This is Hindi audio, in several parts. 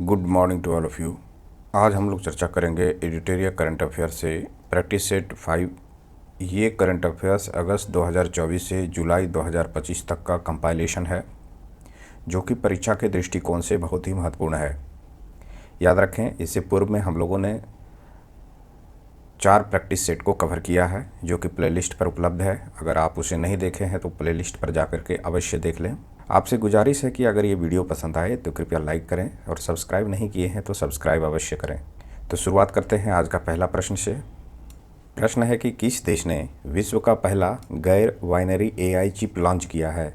Good morning to all of you. आज हम लोग चर्चा करेंगे एडिटोरियल करंट अफेयर से प्रैक्टिस सेट 5। ये करंट अफेयर्स अगस्त 2024 से जुलाई 2025 तक का कंपाइलेशन है, जो कि परीक्षा के दृष्टिकोण से बहुत ही महत्वपूर्ण है। याद रखें, इससे पूर्व में हम लोगों ने 4 प्रैक्टिस सेट को कवर किया है, जो कि प्लेलिस्ट पर उपलब्ध है। अगर आप उसे नहीं देखे हैं तो प्लेलिस्ट पर जाकर के अवश्य देख लें। आपसे गुजारिश है कि अगर ये वीडियो पसंद आए तो कृपया लाइक करें और सब्सक्राइब नहीं किए हैं तो सब्सक्राइब अवश्य करें। तो शुरुआत करते हैं आज का पहला प्रश्न से। प्रश्न है कि किस देश ने विश्व का पहला गैर बाइनरी AI चिप लॉन्च किया है?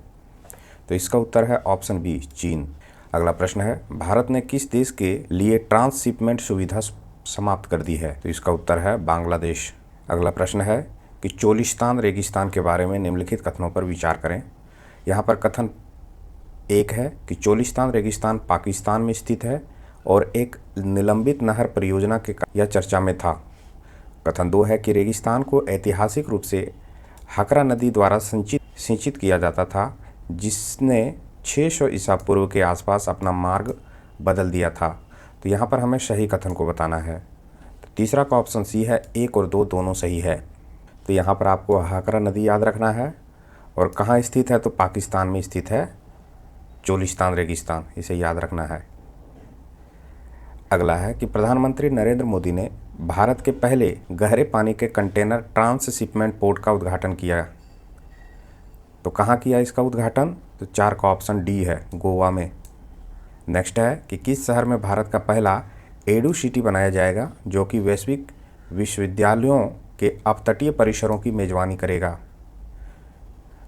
तो इसका उत्तर है ऑप्शन बी, चीन। अगला प्रश्न है, भारत ने किस देश के लिए ट्रांसशिपमेंट सुविधा समाप्त कर दी है? तो इसका उत्तर है बांग्लादेश। अगला प्रश्न है कि चोलिस्तान रेगिस्तान के बारे में निम्नलिखित कथनों पर विचार करें। यहाँ पर कथन एक है कि चोलिस्तान रेगिस्तान पाकिस्तान में स्थित है और एक निलंबित नहर परियोजना के यह चर्चा में था। कथन 2 है कि रेगिस्तान को ऐतिहासिक रूप से हकरा नदी द्वारा सिंचित किया जाता था, जिसने 600 ईसा पूर्व के आसपास अपना मार्ग बदल दिया था। तो यहाँ पर हमें सही कथन को बताना है। तो तीसरा का ऑप्शन सी है, 1 और 2 दोनों सही है। तो यहाँ पर आपको हकरा नदी याद रखना है और कहाँ स्थित है, तो पाकिस्तान में स्थित है चोलिस्तान रेगिस्तान, इसे याद रखना है। अगला है कि प्रधानमंत्री नरेंद्र मोदी ने भारत के पहले गहरे पानी के कंटेनर ट्रांसशिपमेंट पोर्ट का उद्घाटन किया। तो कहाँ किया इसका उद्घाटन? तो 4 का ऑप्शन डी है, गोवा में। नेक्स्ट है कि किस शहर में भारत का पहला एडू सिटी बनाया जाएगा, जो कि वैश्विक विश्वविद्यालयों के अपतटीय परिसरों की मेजबानी करेगा?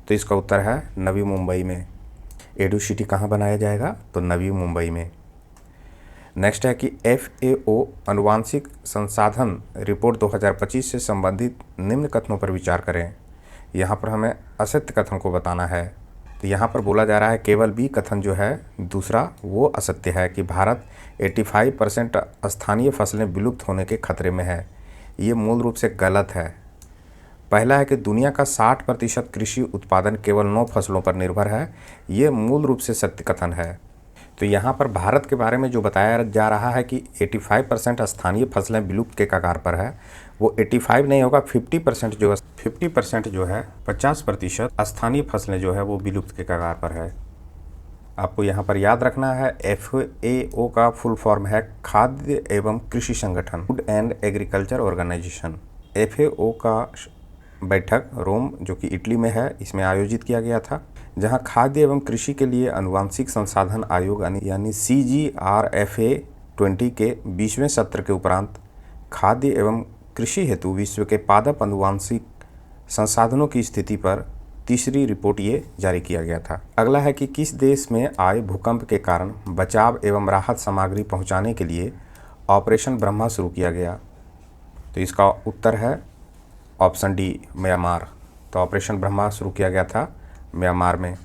तो इसका उत्तर है नवी मुंबई में। एडू सिटी कहाँ बनाया जाएगा? तो नवी मुंबई में। नेक्स्ट है कि FAO आनुवांशिक संसाधन रिपोर्ट 2025 से संबंधित निम्न कथनों पर विचार करें। यहाँ पर हमें असत्य कथन को बताना है। तो यहाँ पर बोला जा रहा है केवल बी कथन जो है दूसरा वो असत्य है कि भारत 85% स्थानीय फसलें विलुप्त होने के खतरे में है। ये मूल रूप से गलत है। पहला है कि दुनिया का 60% कृषि उत्पादन केवल 9 फसलों पर निर्भर है। ये मूल रूप से सत्य कथन है। तो यहाँ पर भारत के बारे में जो बताया जा रहा है कि 85% स्थानीय फसलें विलुप्त के कगार पर है, वो 85 नहीं होगा, 50% जो है 50% स्थानीय फसलें जो है वो विलुप्त के कगार पर है। आपको यहाँ पर याद रखना है FAO का फुल फॉर्म है खाद्य एवं कृषि संगठन, food and agriculture organisation. FAO का बैठक रोम, जो कि इटली में है, इसमें आयोजित किया गया था, जहां खाद्य एवं कृषि के लिए आनुवांशिक संसाधन आयोग यानी CGRFA 20 के 20वें सत्र के उपरांत खाद्य एवं कृषि हेतु विश्व के पादप आनुवांशिक संसाधनों की स्थिति पर तीसरी रिपोर्ट ये जारी किया गया था। अगला है कि किस देश में आए भूकंप के कारण बचाव एवं राहत सामग्री पहुंचाने के लिए ऑपरेशन ब्रह्मा शुरू किया गया? तो इसका उत्तर है ऑप्शन डी, म्यांमार। तो ऑपरेशन ब्रह्मा शुरू किया गया था म्यांमार में।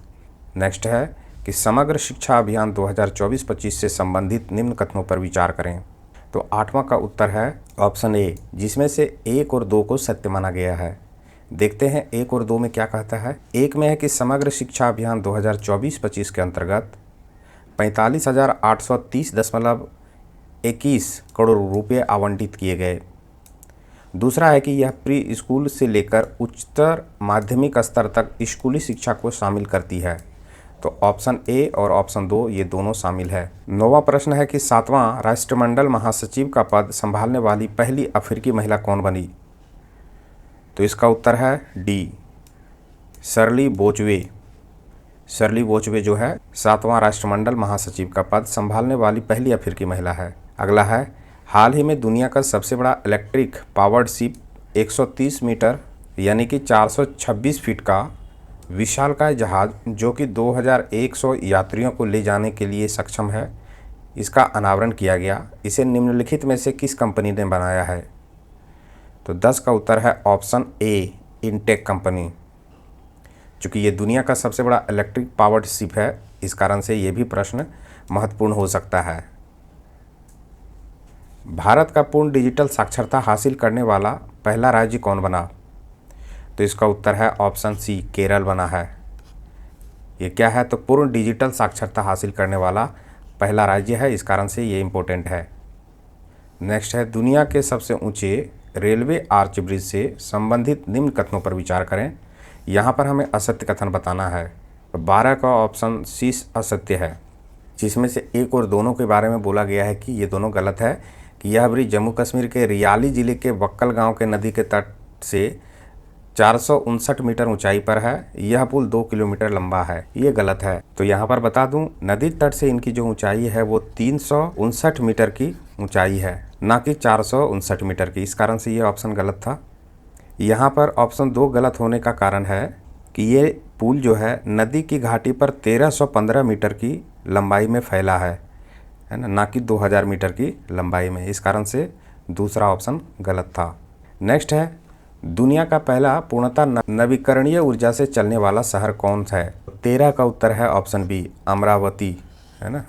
नेक्स्ट है कि समग्र शिक्षा अभियान 2024-25 से संबंधित निम्न कथनों पर विचार करें। तो 8वां का उत्तर है ऑप्शन ए, जिसमें से 1 और 2 को सत्य माना गया है। देखते हैं 1 और 2 में क्या कहता है। 1 में है कि समग्र शिक्षा अभियान 2024-25 के अंतर्गत 45,830.21 करोड़ रुपये आवंटित किए गए। दूसरा है कि यह प्री स्कूल से लेकर उच्चतर माध्यमिक स्तर तक स्कूली शिक्षा को शामिल करती है। तो ऑप्शन ए और ऑप्शन 2 ये दोनों शामिल है। 9वां प्रश्न है कि 7वां राष्ट्रमंडल महासचिव का पद संभालने वाली पहली अफ्रीकी महिला कौन बनी? तो इसका उत्तर है डी, शर्ली बोचवे। शर्ली बोचवे जो है 7वां राष्ट्रमंडल महासचिव का पद संभालने वाली पहली अफ्रीकी महिला है। अगला है, हाल ही में दुनिया का सबसे बड़ा इलेक्ट्रिक पावर्ड शिप 130 मीटर यानी कि 426 फीट का विशालकाय जहाज, जो कि 2100 यात्रियों को ले जाने के लिए सक्षम है, इसका अनावरण किया गया। इसे निम्नलिखित में से किस कंपनी ने बनाया है? तो 10 का उत्तर है ऑप्शन ए, इनटेक कंपनी। चूँकि ये दुनिया का सबसे बड़ा इलेक्ट्रिक पावर्ड शिप है, इस कारण से ये भी प्रश्न महत्वपूर्ण हो सकता है। भारत का पूर्ण डिजिटल साक्षरता हासिल करने वाला पहला राज्य कौन बना? तो इसका उत्तर है ऑप्शन सी, केरल बना है। ये क्या है? तो पूर्ण डिजिटल साक्षरता हासिल करने वाला पहला राज्य है, इस कारण से ये इम्पोर्टेंट है। नेक्स्ट है दुनिया के सबसे ऊंचे रेलवे आर्च ब्रिज से संबंधित निम्न कथनों पर विचार करें। यहाँ पर हमें असत्य कथन बताना है। 12 का ऑप्शन सी असत्य है, जिसमें से एक और दोनों के बारे में बोला गया है कि ये दोनों गलत है कि यह ब्रिज जम्मू कश्मीर के रियाली जिले के वक्कल गांव के नदी के तट से 459 मीटर ऊंचाई पर है। यह पुल 2 किलोमीटर लंबा है, ये गलत है। तो यहाँ पर बता दूं, नदी तट से इनकी जो ऊंचाई है वो 359 मीटर की ऊंचाई है, ना कि 459 मीटर की। इस कारण से ये ऑप्शन गलत था। यहाँ पर ऑप्शन 2 गलत होने का कारण है कि ये पुल जो है नदी की घाटी पर 1315 मीटर की लंबाई में फैला है ना कि 2000 मीटर की लंबाई में। इस कारण से दूसरा ऑप्शन गलत था। नेक्स्ट है दुनिया का पहला पूर्णतः नवीकरणीय ऊर्जा से चलने वाला शहर कौन सा है? 13 का उत्तर है ऑप्शन बी, अमरावती, है ना।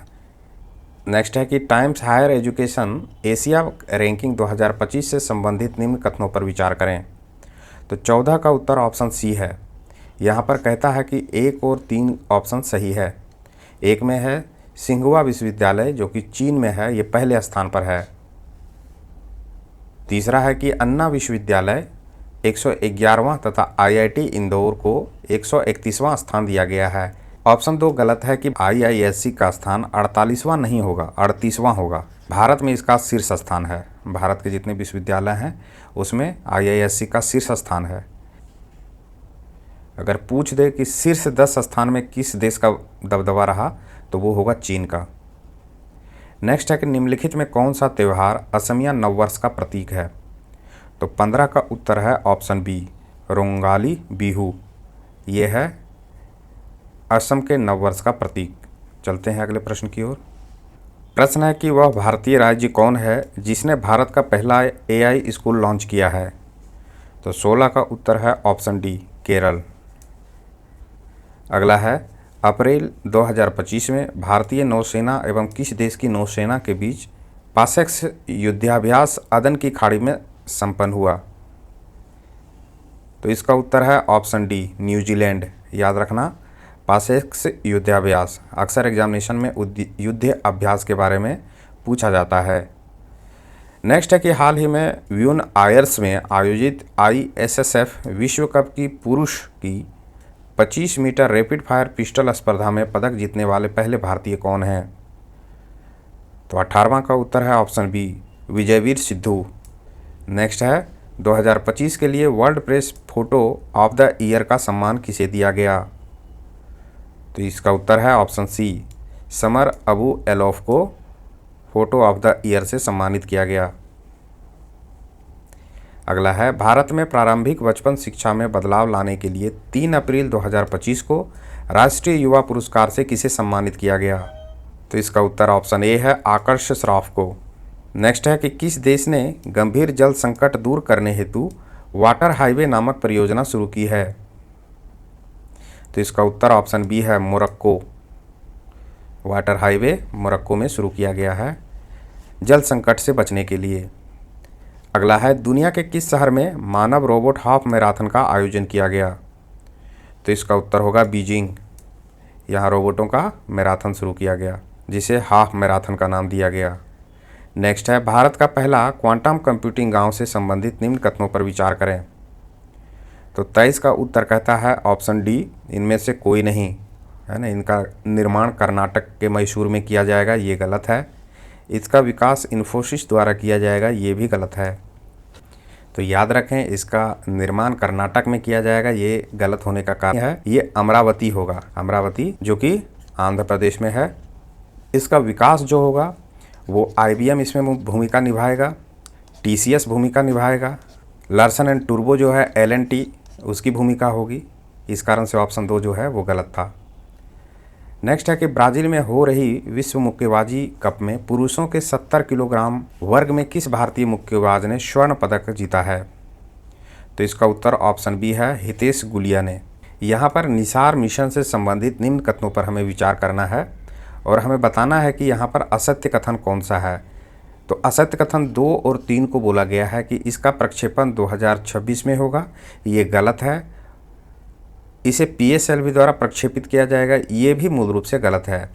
नेक्स्ट है कि Times Higher Education Asia ranking 2025 से संबंधित निम्न कथनों पर विचार करें। तो 14 का उत्तर ऑप्शन सी है। यहाँ पर कहता है कि 1 और 3 ऑप्शन सही है। एक में है सिंघुआ विश्वविद्यालय जो कि चीन में है, ये पहले स्थान पर है। तीसरा है कि अन्ना विश्वविद्यालय 111वां तथा IIT इंदौर को 131वां स्थान दिया गया है। ऑप्शन 2 गलत है कि IISc का स्थान 48वां नहीं होगा, 38वां होगा। भारत में इसका शीर्ष स्थान है। भारत के जितने विश्वविद्यालय हैं उसमें IISc का शीर्ष स्थान है। अगर पूछ दे कि शीर्ष 10 स्थान में किस देश का दबदबा रहा तो वो होगा चीन का। नेक्स्ट है कि निम्नलिखित में कौन सा त्यौहार असमिया नववर्ष का प्रतीक है? तो 15 का उत्तर है ऑप्शन बी, रोंगाली बिहू। ये है असम के नववर्ष का प्रतीक। चलते हैं अगले प्रश्न की ओर। प्रश्न है कि वह भारतीय राज्य कौन है जिसने भारत का पहला AI स्कूल लॉन्च किया है? तो 16 का उत्तर है ऑप्शन डी, केरल। अगला है अप्रैल 2025 में भारतीय नौसेना एवं किस देश की नौसेना के बीच पासेक्स युद्धाभ्यास अदन की खाड़ी में संपन्न हुआ? तो इसका उत्तर है ऑप्शन डी, न्यूजीलैंड। याद रखना, पासेक्स युद्धाभ्यास अक्सर एग्जामिनेशन में युद्ध अभ्यास के बारे में पूछा जाता है। नेक्स्ट है कि हाल ही में ब्यून आयर्स में आयोजित ISSF विश्व कप की पुरुष की 25 मीटर रैपिड फायर पिस्टल स्पर्धा में पदक जीतने वाले पहले भारतीय कौन हैं? तो 18वां का उत्तर है option B, Vijayveer Sidhu. Next है 2025 के लिए World Press Photo of the Year का सम्मान किसे दिया गया? तो इसका उत्तर है option C, Samar Abu Elouf को फोटो ऑफ द ईयर से सम्मानित किया गया। अगला है भारत में प्रारंभिक बचपन शिक्षा में बदलाव लाने के लिए 3 अप्रैल 2025 को राष्ट्रीय युवा पुरस्कार से किसे सम्मानित किया गया? तो इसका उत्तर ऑप्शन ए है, आकर्ष श्रॉफ को। नेक्स्ट है कि किस देश ने गंभीर जल संकट दूर करने हेतु वाटर हाईवे नामक परियोजना शुरू की है? तो इसका उत्तर ऑप्शन बी है, मोरक्को। वाटर हाईवे मोरक्को में शुरू किया गया है जल संकट से बचने के लिए। अगला है दुनिया के किस शहर में मानव रोबोट हाफ मैराथन का आयोजन किया गया? तो इसका उत्तर होगा बीजिंग। यहाँ रोबोटों का मैराथन शुरू किया गया जिसे हाफ मैराथन का नाम दिया गया। नेक्स्ट है भारत का पहला क्वांटम कंप्यूटिंग गांव से संबंधित निम्न कथनों पर विचार करें। तो 23 का उत्तर कहता है ऑप्शन डी, इनमें से कोई नहीं, है ना। इनका निर्माण कर्नाटक के मैसूर में किया जाएगा, ये गलत है। इसका विकास इन्फोसिस द्वारा किया जाएगा, ये भी गलत है। तो याद रखें, इसका निर्माण कर्नाटक में किया जाएगा, ये गलत होने का कारण है ये अमरावती होगा, अमरावती जो कि आंध्र प्रदेश में है। इसका विकास जो होगा वो IBM इसमें भूमिका निभाएगा, TCS भूमिका निभाएगा, लार्सन एंड टूब्रो जो है L&T उसकी भूमिका होगी। इस कारण से ऑप्शन 2 जो है वो गलत था। नेक्स्ट है कि ब्राज़ील में हो रही विश्व मुक्केबाजी कप में पुरुषों के 70 किलोग्राम वर्ग में किस भारतीय मुक्केबाज ने स्वर्ण पदक जीता है? तो इसका उत्तर ऑप्शन बी है, हितेश गुलिया ने। यहाँ पर निसार मिशन से संबंधित निम्न कथनों पर हमें विचार करना है और हमें बताना है कि यहाँ पर असत्य कथन कौन सा है। तो असत्य कथन 2 और 3 को बोला गया है कि इसका प्रक्षेपण 2026 में होगा, ये गलत है। इसे PSLV द्वारा प्रक्षेपित किया जाएगा, ये भी मूल रूप से गलत है।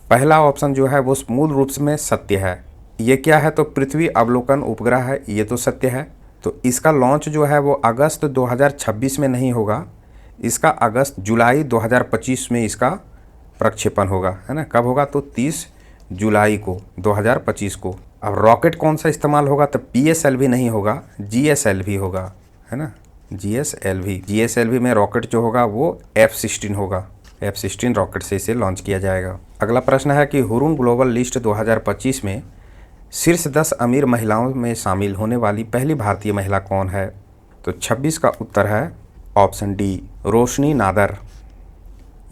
पहला ऑप्शन जो है वो मूल रूप में सत्य है। ये क्या है, तो पृथ्वी अवलोकन उपग्रह है, ये तो सत्य है। तो इसका लॉन्च जो है वो अगस्त 2026 में नहीं होगा, इसका अगस्त जुलाई 2025 में इसका प्रक्षेपण होगा, है ना। कब होगा, तो 30 जुलाई को 2025 को। अब रॉकेट कौन सा इस्तेमाल होगा, तो PSLV नहीं होगा, GSLV होगा, है ना, GSLV में रॉकेट जो होगा वो F-16 होगा। F-16 रॉकेट से इसे लॉन्च किया जाएगा। अगला प्रश्न है कि हुरून ग्लोबल लिस्ट 2025 में शीर्ष 10 अमीर महिलाओं में शामिल होने वाली पहली भारतीय महिला कौन है। तो 26 का उत्तर है ऑप्शन डी, रोशनी नादर।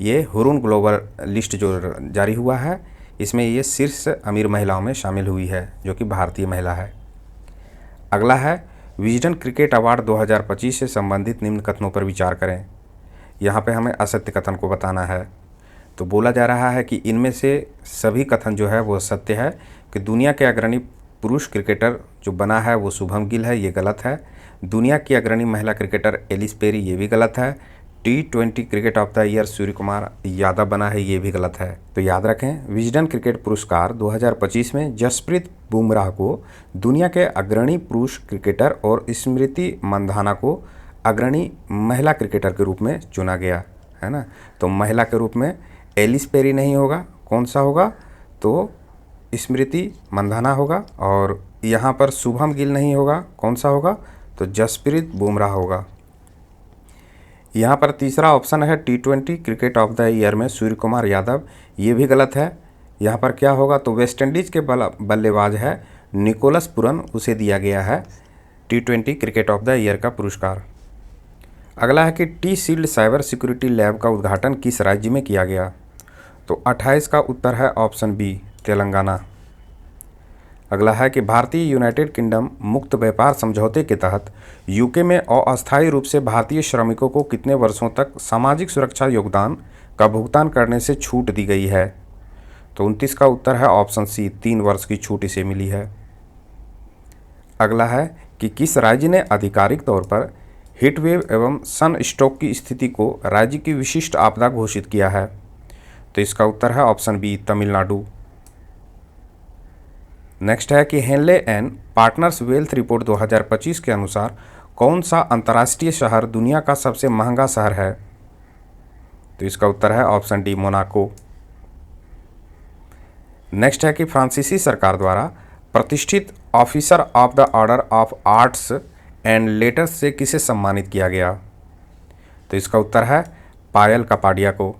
ये हुरून ग्लोबल लिस्ट जो जारी हुआ है इसमें ये शीर्ष अमीर महिलाओं में शामिल हुई है, जो कि भारतीय महिला है। अगला है विजडन क्रिकेट अवार्ड 2025 से संबंधित निम्न कथनों पर विचार करें। यहाँ पे हमें असत्य कथन को बताना है। तो बोला जा रहा है कि इनमें से सभी कथन जो है वो सत्य है कि दुनिया के अग्रणी पुरुष क्रिकेटर जो बना है वो शुभम गिल है, ये गलत है। दुनिया की अग्रणी महिला क्रिकेटर एलिस पेरी, ये भी गलत है। T20 cricket of the year Surya Kumar Yadav बना है, ये भी गलत है। तो याद रखें, विजडन क्रिकेट पुरस्कार 2025 में जसप्रीत बुमराह को दुनिया के अग्रणी पुरुष क्रिकेटर और स्मृति मंधाना को अग्रणी महिला क्रिकेटर के रूप में चुना गया, है ना। तो महिला के रूप में एलिस पेरी नहीं होगा, कौन सा होगा, तो स्मृति मंधाना होगा। और यहाँ पर शुभम गिल नहीं होगा, कौन सा होगा, तो जसप्रीत बुमराह होगा। यहाँ पर तीसरा ऑप्शन है T20 cricket of the year में सूर्य कुमार यादव, ये भी गलत है। यहाँ पर क्या होगा, तो वेस्टइंडीज़ के बल्लेबाज है निकोलस पुरन, उसे दिया गया है T20 cricket of the Year का पुरस्कार। अगला है कि T-Shield साइबर सिक्योरिटी लैब का उद्घाटन किस राज्य में किया गया। तो 28 का उत्तर है ऑप्शन बी, तेलंगाना। अगला है कि भारतीय यूनाइटेड किंगडम मुक्त व्यापार समझौते के तहत यूके में अस्थायी रूप से भारतीय श्रमिकों को कितने वर्षों तक सामाजिक सुरक्षा योगदान का भुगतान करने से छूट दी गई है। तो 29 का उत्तर है ऑप्शन सी, 3 वर्ष की छूट इसे मिली है। अगला है कि किस राज्य ने आधिकारिक तौर पर हीटवेव एवं सन स्ट्रोक की स्थिति को राज्य की विशिष्ट आपदा घोषित किया है। तो इसका उत्तर है ऑप्शन बी, तमिलनाडु। नेक्स्ट है कि Henley and Partners wealth report 2025 के अनुसार कौन सा अंतर्राष्ट्रीय शहर दुनिया का सबसे महंगा शहर है। तो इसका उत्तर है ऑप्शन डी, मोनाको। नेक्स्ट है कि फ्रांसीसी सरकार द्वारा प्रतिष्ठित officer of the order of arts and letters से किसे सम्मानित किया गया। तो इसका उत्तर है पायल कपाडिया को।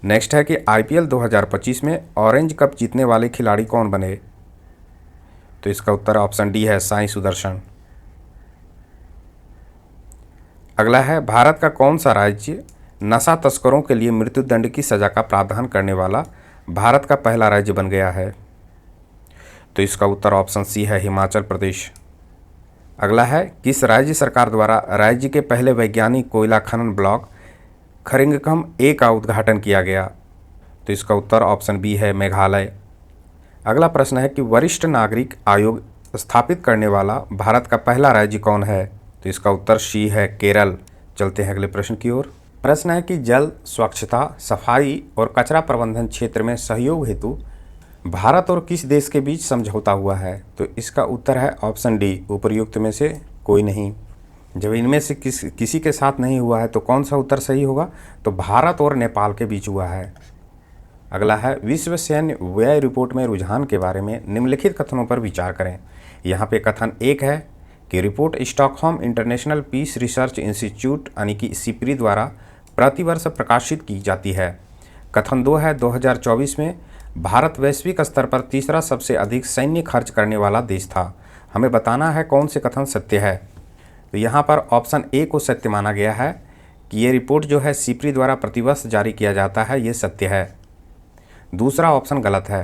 नेक्स्ट है कि IPL 2025 में ऑरेंज कप जीतने वाले खिलाड़ी कौन बने। तो इसका उत्तर ऑप्शन डी है, साई सुदर्शन। अगला है भारत का कौन सा राज्य नशा तस्करों के लिए मृत्युदंड की सजा का प्रावधान करने वाला भारत का पहला राज्य बन गया है। तो इसका उत्तर ऑप्शन सी है, हिमाचल प्रदेश। अगला है किस राज्य सरकार द्वारा राज्य के पहले वैज्ञानिक कोयला खनन ब्लॉक खरिंगकम ए का उद्घाटन किया गया। तो इसका उत्तर ऑप्शन बी है, मेघालय। अगला प्रश्न है कि वरिष्ठ नागरिक आयोग स्थापित करने वाला भारत का पहला राज्य कौन है। तो इसका उत्तर सी है, केरल। चलते हैं अगले प्रश्न की ओर। प्रश्न है कि जल, स्वच्छता, सफाई और कचरा प्रबंधन क्षेत्र में सहयोग हेतु भारत और किस देश के बीच समझौता हुआ है। तो इसका उत्तर है ऑप्शन डी, उपर्युक्त में से कोई नहीं। जब इनमें से किसी के साथ नहीं हुआ है तो कौन सा उत्तर सही होगा, तो भारत और नेपाल के बीच हुआ है। अगला है विश्व सैन्य व्यय रिपोर्ट में रुझान के बारे में निम्नलिखित कथनों पर विचार करें। यहाँ पे कथन 1 है कि report Stockholm International Peace Research Institute यानी कि सिप्री द्वारा प्रतिवर्ष प्रकाशित की जाती है। कथन 2 है 2024 में भारत वैश्विक स्तर पर तीसरा सबसे अधिक सैन्य खर्च करने वाला देश था। हमें बताना है कौन से कथन सत्य है। तो यहाँ पर ऑप्शन ए को सत्य माना गया है कि ये रिपोर्ट जो है सिप्री द्वारा प्रतिवर्ष जारी किया जाता है, ये सत्य है। दूसरा ऑप्शन गलत है।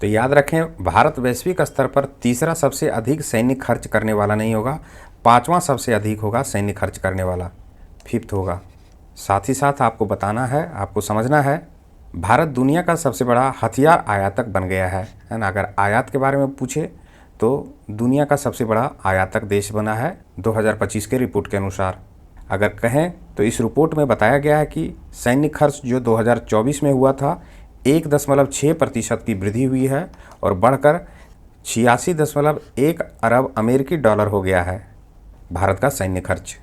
तो याद रखें, भारत वैश्विक स्तर पर तीसरा सबसे अधिक सैन्य खर्च करने वाला नहीं होगा, 5वां सबसे अधिक होगा सैन्य खर्च करने वाला, 5th होगा। साथ ही साथ आपको बताना है, आपको समझना है, भारत दुनिया का सबसे बड़ा हथियार आयातक बन गया है ना। अगर आयात के बारे में पूछे तो दुनिया का सबसे बड़ा आयातक देश बना है 2025 के रिपोर्ट के अनुसार। अगर कहें तो इस रिपोर्ट में बताया गया है कि सैन्य खर्च जो 2024 में हुआ था 1.6% की वृद्धि हुई है और बढ़कर 86.1 अरब अमेरिकी डॉलर हो गया है भारत का सैन्य खर्च।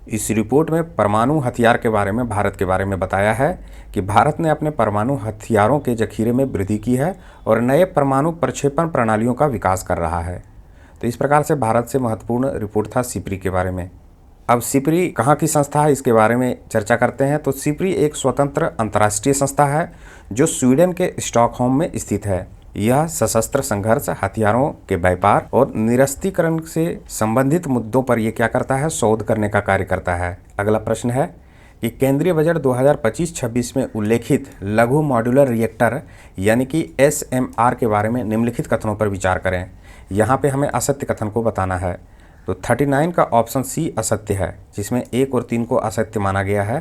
इस रिपोर्ट में परमाणु हथियार के बारे में भारत के बारे में बताया है कि भारत ने अपने परमाणु हथियारों के जखीरे में वृद्धि की है और नए परमाणु प्रक्षेपण प्रणालियों का विकास कर रहा है। तो इस प्रकार से भारत से महत्वपूर्ण रिपोर्ट था सिप्री के बारे में। अब सिप्री कहाँ की संस्था है इसके बारे में चर्चा करते हैं। तो सिप्री एक स्वतंत्र अंतर्राष्ट्रीय संस्था है जो स्वीडन के स्टॉकहोम में स्थित है। यह सशस्त्र संघर्ष, हथियारों के व्यापार और निरस्त्रीकरण से संबंधित मुद्दों पर यह क्या करता है, शोध करने का कार्य करता है। अगला प्रश्न है कि केंद्रीय बजट 2025-26 में उल्लेखित लघु मॉड्यूलर रिएक्टर यानी कि SMR के बारे में निम्नलिखित कथनों पर विचार करें। यहाँ पे हमें असत्य कथन को बताना है। तो 39 का ऑप्शन सी असत्य है, जिसमें 1 और 3 को असत्य माना गया है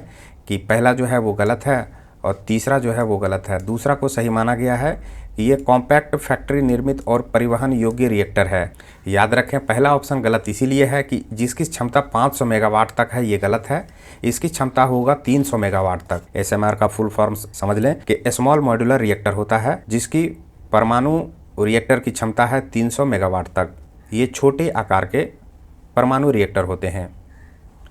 कि पहला जो है वो गलत है और तीसरा जो है वो गलत है। दूसरा को सही माना गया है कि ये कॉम्पैक्ट फैक्ट्री निर्मित और परिवहन योग्य रिएक्टर है। याद रखें पहला ऑप्शन गलत इसीलिए है कि जिसकी क्षमता 500 मेगावाट तक है ये गलत है, इसकी क्षमता होगा 300 मेगावाट तक। SMR का फुल फॉर्म समझ लें कि स्मॉल मॉड्यूलर रिएक्टर होता है जिसकी परमाणु रिएक्टर की क्षमता है 300 मेगावाट तक। ये छोटे आकार के परमाणु रिएक्टर होते हैं।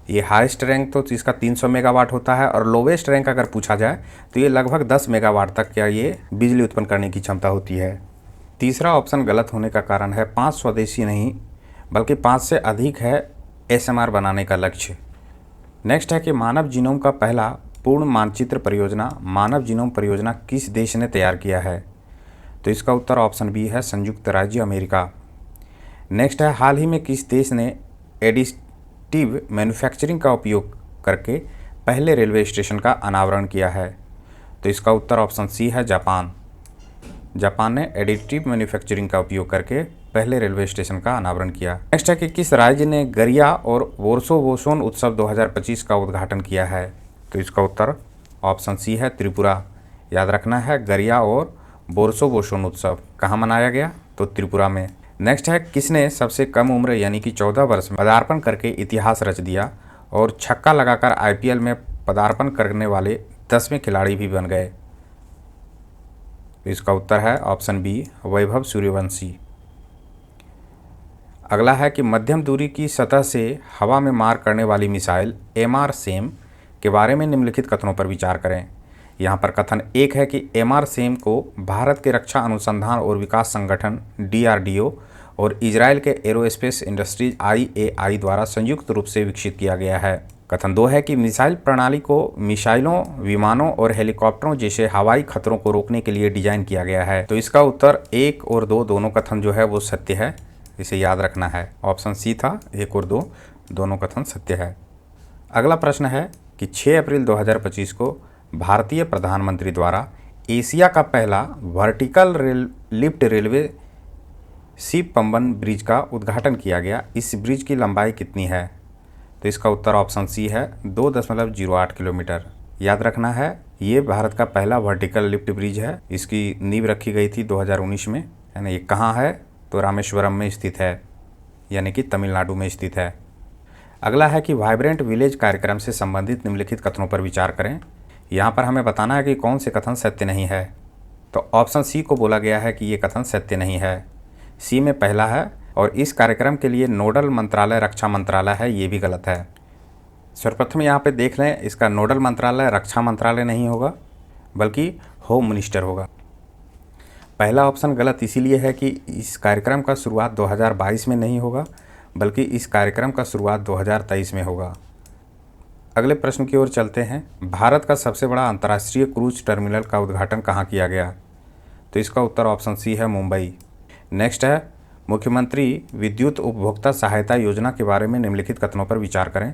ये हाईएस्ट रैंक तो इसका 300 मेगावाट होता है और लोवेस्ट रैंक अगर पूछा जाए तो ये लगभग 10 मेगावाट तक क्या ये बिजली उत्पन्न करने की क्षमता होती है। तीसरा ऑप्शन गलत होने का कारण है 5 स्वदेशी नहीं बल्कि 5 से अधिक है SMR बनाने का लक्ष्य। नेक्स्ट है कि मानव जीनोम का पहला पूर्ण मानचित्र परियोजना मानव जीनोम परियोजना किस देश ने तैयार किया है। तो इसका उत्तर ऑप्शन बी है संयुक्त राज्य अमेरिका। नेक्स्ट है हाल ही में किस देश ने एडिटिव मैन्युफैक्चरिंग का उपयोग करके पहले रेलवे स्टेशन का अनावरण किया है। तो इसका उत्तर ऑप्शन सी है जापान। जापान ने एडिटिव मैन्युफैक्चरिंग का उपयोग करके पहले रेलवे स्टेशन का अनावरण किया। नेक्स्ट है कि किस राज्य ने गरिया और वोर्सोवोसोन उत्सव 2025 का उद्घाटन किया है। तो इसका उत्तर ऑप्शन सी है त्रिपुरा। याद रखना है गरिया और वोर्सोवोसोन उत्सव कहाँ मनाया गया, तो त्रिपुरा में। नेक्स्ट है किसने सबसे कम उम्र यानी कि 14 वर्ष में पदार्पण करके इतिहास रच दिया और छक्का लगाकर IPL में पदार्पण करने वाले 10वें खिलाड़ी भी बन गए। तो इसका उत्तर है ऑप्शन बी वैभव सूर्यवंशी। अगला है कि मध्यम दूरी की सतह से हवा में मार करने वाली मिसाइल MRSAM के बारे में निम्नलिखित कथनों पर विचार करें। यहाँ पर कथन 1 है कि MRSAM को भारत के रक्षा अनुसंधान और विकास संगठन DRDO और इजराइल के एरोस्पेस इंडस्ट्रीज IAI द्वारा संयुक्त रूप से विकसित किया गया है। कथन 2 है कि मिसाइल प्रणाली को मिसाइलों, विमानों और हेलीकॉप्टरों जैसे हवाई खतरों को रोकने के लिए डिजाइन किया गया है। तो इसका उत्तर 1 और 2 दोनों कथन जो है वो सत्य है, इसे याद रखना है। ऑप्शन सी था 1 और 2 दोनों कथन सत्य है। अगला प्रश्न है कि 6 अप्रैल 2025 को भारतीय प्रधानमंत्री द्वारा एशिया का पहला vertical lift railway ship Pamban bridge का उद्घाटन किया गया। इस ब्रिज की लंबाई कितनी है। तो इसका उत्तर ऑप्शन सी है 2.08 किलोमीटर। याद रखना है ये भारत का पहला वर्टिकल लिफ्ट ब्रिज है। इसकी नींव रखी गई थी 2019 में, है ना। ये कहाँ है, तो रामेश्वरम में स्थित है, यानी कि तमिलनाडु में स्थित है। अगला है कि वाइब्रेंट विलेज कार्यक्रम से संबंधित निम्नलिखित कथनों पर विचार करें। यहाँ पर हमें बताना है कि कौन से कथन सत्य नहीं है। तो ऑप्शन सी को बोला गया है कि ये कथन सत्य नहीं है। सी में पहला है और इस कार्यक्रम के लिए नोडल मंत्रालय रक्षा मंत्रालय है, ये भी गलत है। सर्वप्रथम यहाँ पे देख लें, इसका नोडल मंत्रालय रक्षा मंत्रालय नहीं होगा बल्कि होम मिनिस्टर होगा। पहला ऑप्शन गलत इसीलिए है कि इस कार्यक्रम का शुरुआत 2022 में नहीं होगा बल्कि इस कार्यक्रम का शुरुआत 2023 में होगा। अगले प्रश्न की ओर चलते हैं। भारत का सबसे बड़ा अंतर्राष्ट्रीय क्रूज टर्मिनल का उद्घाटन कहाँ किया गया। तो इसका उत्तर ऑप्शन सी है मुंबई। नेक्स्ट है मुख्यमंत्री विद्युत उपभोक्ता सहायता योजना के बारे में निम्नलिखित कथनों पर विचार करें।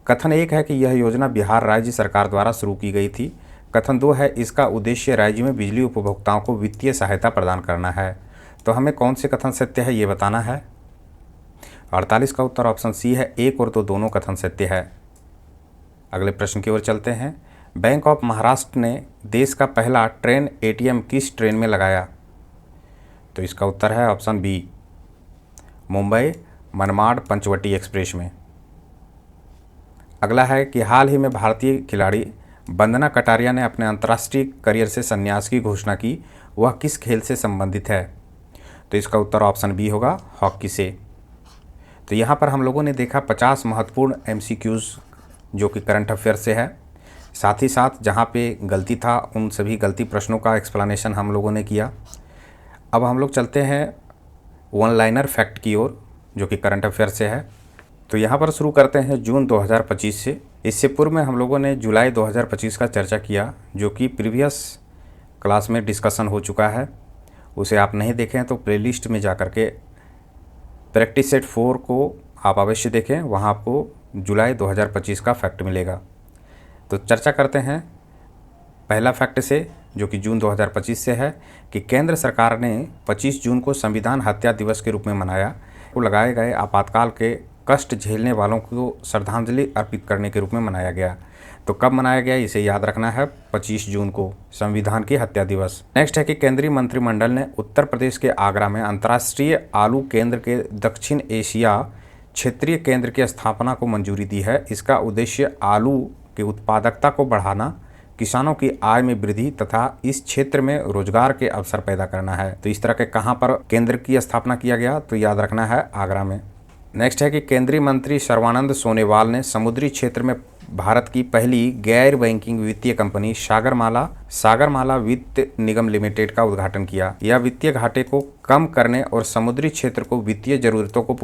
कथन 1 है कि यह योजना बिहार राज्य सरकार द्वारा शुरू की गई थी। कथन 2 है इसका उद्देश्य राज्य में बिजली उपभोक्ताओं को वित्तीय सहायता प्रदान करना है। तो हमें कौन से कथन सत्य है ये बताना है। 48 का उत्तर ऑप्शन सी है। 1 और 2 दोनों कथन सत्य है। अगले प्रश्न की ओर चलते हैं। बैंक ऑफ महाराष्ट्र ने देश का पहला ट्रेन ATM किस ट्रेन में लगाया। तो इसका उत्तर है option B Mumbai Manmad Panchavati Express में। अगला है कि हाल ही में भारतीय खिलाड़ी वंदना कटारिया ने अपने अंतर्राष्ट्रीय करियर से संन्यास की घोषणा की, वह किस खेल से संबंधित है? तो इसका उत्तर ऑप्शन बी होगा, हॉकी से। तो यहाँ पर हम लोगों ने देखा 50 महत्वपूर्ण MCQs जो कि करंट अफेयर से है। साथ ही साथ जहाँ पे गलती था उन सभी गलती प्रश्नों का एक्सप्लेनेशन हम लोगों ने किया। अब हम लोग चलते हैं वन लाइनर फैक्ट की ओर जो कि करंट अफेयर से है। तो यहाँ पर शुरू करते हैं जून 2025 से। इससे पूर्व में हम लोगों ने जुलाई 2025 का चर्चा किया जो कि प्रीवियस क्लास में डिस्कशन हो चुका है। उसे आप नहीं देखें तो प्लेलिस्ट में जा कर के प्रैक्टिस सेट 4 को आप अवश्य देखें, वहाँ आपको जुलाई 2025 का फैक्ट मिलेगा। तो चर्चा करते हैं पहला फैक्ट से जो कि जून 2025 से है कि केंद्र सरकार ने 25 जून को संविधान हत्या दिवस के रूप में मनाया। को लगाए गए आपातकाल के कष्ट झेलने वालों को श्रद्धांजलि अर्पित करने के रूप में मनाया गया। तो कब मनाया गया इसे याद रखना है, 25 जून को संविधान की हत्या दिवस। नेक्स्ट है कि केंद्रीय मंत्रिमंडल ने उत्तर प्रदेश के आगरा में अंतर्राष्ट्रीय आलू केंद्र के दक्षिण एशिया क्षेत्रीय केंद्र की स्थापना को मंजूरी दी है। इसका उद्देश्य आलू की उत्पादकता को बढ़ाना, किसानों की आय में वृद्धि तथा इस क्षेत्र में रोजगार के अवसर पैदा करना है। तो इस तरह के कहाँ पर केंद्र की स्थापना किया गया, तो याद रखना है आगरा में। नेक्स्ट है कि केंद्रीय मंत्री सर्बानंद सोनोवाल ने समुद्री क्षेत्र में भारत की पहली गैर बैंकिंग वित्तीय कंपनी सागरमाला वित्त निगम लिमिटेड का उद्घाटन किया। यह वित्तीय घाटे को कम करने और समुद्री क्षेत्र को वित्तीय जरूरतों को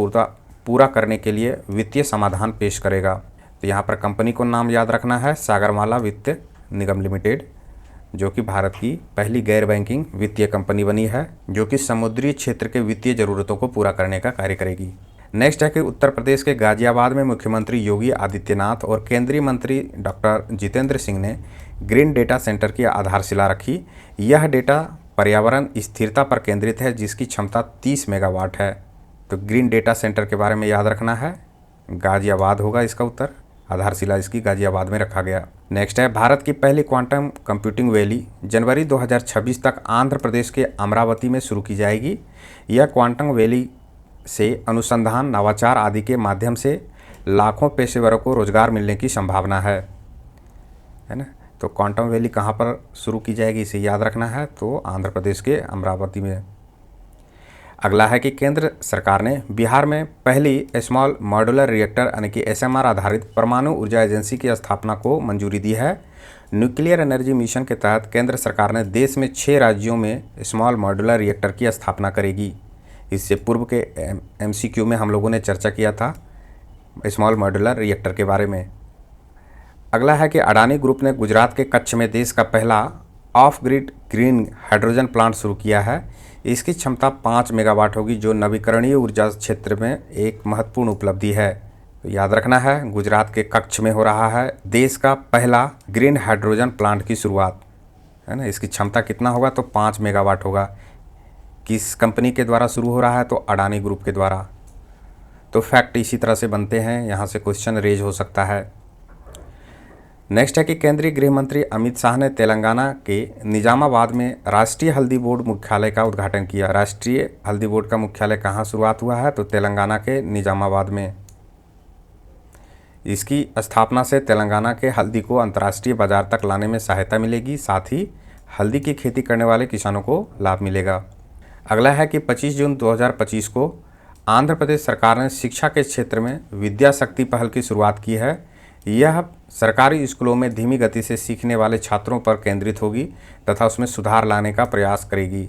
पूरा करने के लिए वित्तीय समाधान पेश करेगा। तो यहाँ पर कंपनी को नाम याद रखना है, सागरमाला वित्त निगम लिमिटेड, जो कि भारत की पहली गैर बैंकिंग वित्तीय कंपनी बनी है जो कि समुद्री क्षेत्र के वित्तीय जरूरतों को पूरा करने का कार्य करेगी। नेक्स्ट है कि उत्तर प्रदेश के गाजियाबाद में मुख्यमंत्री योगी आदित्यनाथ और केंद्रीय मंत्री डॉक्टर जितेंद्र सिंह ने ग्रीन डेटा सेंटर की आधारशिला रखी। यह डेटा पर्यावरण स्थिरता पर केंद्रित है जिसकी क्षमता 30 मेगावाट है। तो ग्रीन डेटा सेंटर के बारे में याद रखना है, गाजियाबाद होगा इसका उत्तर, आधारशिला इसकी गाजियाबाद में रखा गया। नेक्स्ट है भारत की पहली क्वांटम कंप्यूटिंग वैली जनवरी 2026 तक आंध्र प्रदेश के अमरावती में शुरू की जाएगी। यह क्वांटम वैली से अनुसंधान, नवाचार आदि के माध्यम से लाखों पेशेवरों को रोजगार मिलने की संभावना है ना। तो क्वांटम वैली कहाँ पर शुरू की जाएगी इसे याद रखना है, तो आंध्र प्रदेश के अमरावती में। अगला है कि केंद्र सरकार ने बिहार में पहली स्मॉल मॉड्यूलर रिएक्टर यानी कि SMR आधारित परमाणु ऊर्जा एजेंसी की स्थापना को मंजूरी दी है। न्यूक्लियर एनर्जी मिशन के तहत केंद्र सरकार ने देश में 6 राज्यों में स्मॉल मॉड्यूलर रिएक्टर की स्थापना करेगी। इससे पूर्व के MCQ में हम लोगों ने चर्चा किया था स्मॉल मॉड्यूलर रिएक्टर के बारे में। अगला है कि अडानी ग्रुप ने गुजरात के कच्छ में देश का पहला of grid green hydrogen plant शुरू किया है। इसकी क्षमता 5 मेगावाट होगी जो नवीकरणीय ऊर्जा क्षेत्र में एक महत्वपूर्ण उपलब्धि है। तो याद रखना है गुजरात के कच्छ में हो रहा है देश का पहला ग्रीन हाइड्रोजन प्लांट की शुरुआत, है ना। इसकी क्षमता कितना होगा, तो 5 मेगावाट होगा। किस कंपनी के द्वारा शुरू हो रहा है, तो अडानी ग्रुप के द्वारा। तो फैक्ट इसी तरह से बनते हैं, यहाँ से क्वेश्चन रेज हो सकता है। नेक्स्ट है कि केंद्रीय गृह मंत्री अमित शाह ने तेलंगाना के निजामाबाद में राष्ट्रीय हल्दी बोर्ड मुख्यालय का उद्घाटन किया। राष्ट्रीय हल्दी बोर्ड का मुख्यालय कहाँ शुरुआत हुआ है, तो तेलंगाना के निजामाबाद में। इसकी स्थापना से तेलंगाना के हल्दी को अंतर्राष्ट्रीय बाजार तक लाने में सहायता मिलेगी, साथ ही हल्दी की खेती करने वाले किसानों को लाभ मिलेगा। अगला है कि 25 जून 2025 को आंध्र प्रदेश सरकार ने शिक्षा के क्षेत्र में विद्या शक्ति पहल की शुरुआत की है। यह सरकारी स्कूलों में धीमी गति से सीखने वाले छात्रों पर केंद्रित होगी तथा उसमें सुधार लाने का प्रयास करेगी,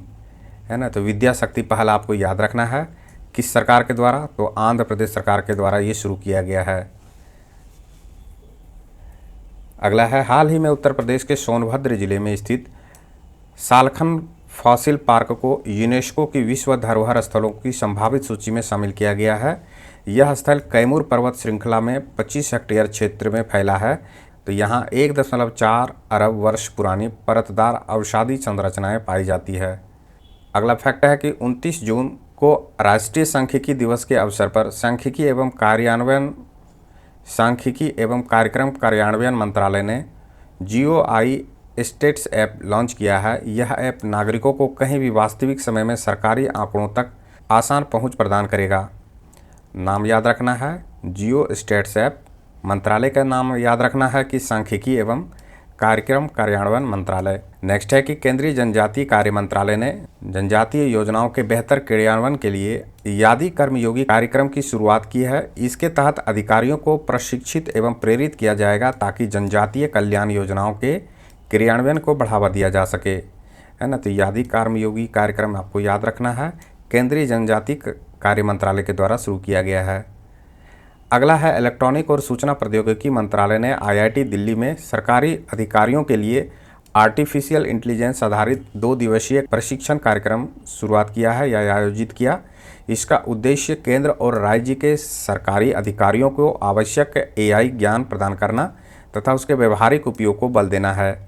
है ना। तो विद्या शक्ति पहल आपको याद रखना है किस सरकार के द्वारा, तो आंध्र प्रदेश सरकार के द्वारा ये शुरू किया गया है। अगला है हाल ही में उत्तर प्रदेश के सोनभद्र जिले में स्थित सालखन फॉसिल पार्क को यूनेस्को की विश्व धरोहर स्थलों की संभावित सूची में शामिल किया गया है। यह स्थल कैमूर पर्वत श्रृंखला में 25 हेक्टेयर क्षेत्र में फैला है। तो यहाँ 1.4 अरब वर्ष पुरानी परतदार अवसादी संरचनाएं पाई जाती है। अगला फैक्ट है कि 29 जून को राष्ट्रीय सांख्यिकी दिवस के अवसर पर सांख्यिकी एवं कार्यक्रम कार्यान्वयन मंत्रालय ने GOI स्टेट्स ऐप लॉन्च किया है। यह ऐप नागरिकों को कहीं भी वास्तविक समय में सरकारी आंकड़ों तक आसान पहुंच प्रदान करेगा। नाम याद रखना है, जियो स्टेट्स ऐप मंत्रालय का नाम याद रखना है कि सांख्यिकी एवं कार्यक्रम कार्यान्वयन मंत्रालय। नेक्स्ट है कि केंद्रीय जनजातीय कार्य मंत्रालय ने जनजातीय योजनाओं के बेहतर क्रियान्वयन के लिए यादी कर्मयोगी कार्यक्रम की शुरुआत की है। इसके तहत अधिकारियों को प्रशिक्षित एवं प्रेरित किया जाएगा ताकि जनजातीय कल्याण योजनाओं के क्रियान्वयन को बढ़ावा दिया जा सके, है ना। तो यादी कर्मयोगी कार्यक्रम आपको याद रखना है, केंद्रीय जनजातीय कार्य मंत्रालय के द्वारा शुरू किया गया है। अगला है इलेक्ट्रॉनिक और सूचना प्रौद्योगिकी मंत्रालय ने आईआईटी दिल्ली में सरकारी अधिकारियों के लिए आर्टिफिशियल इंटेलिजेंस आधारित 2 दिवसीय प्रशिक्षण कार्यक्रम शुरुआत किया है या आयोजित किया। इसका उद्देश्य केंद्र और राज्य के सरकारी अधिकारियों को आवश्यक एआई ज्ञान प्रदान करना तथा उसके व्यवहारिक उपयोग को बल देना है।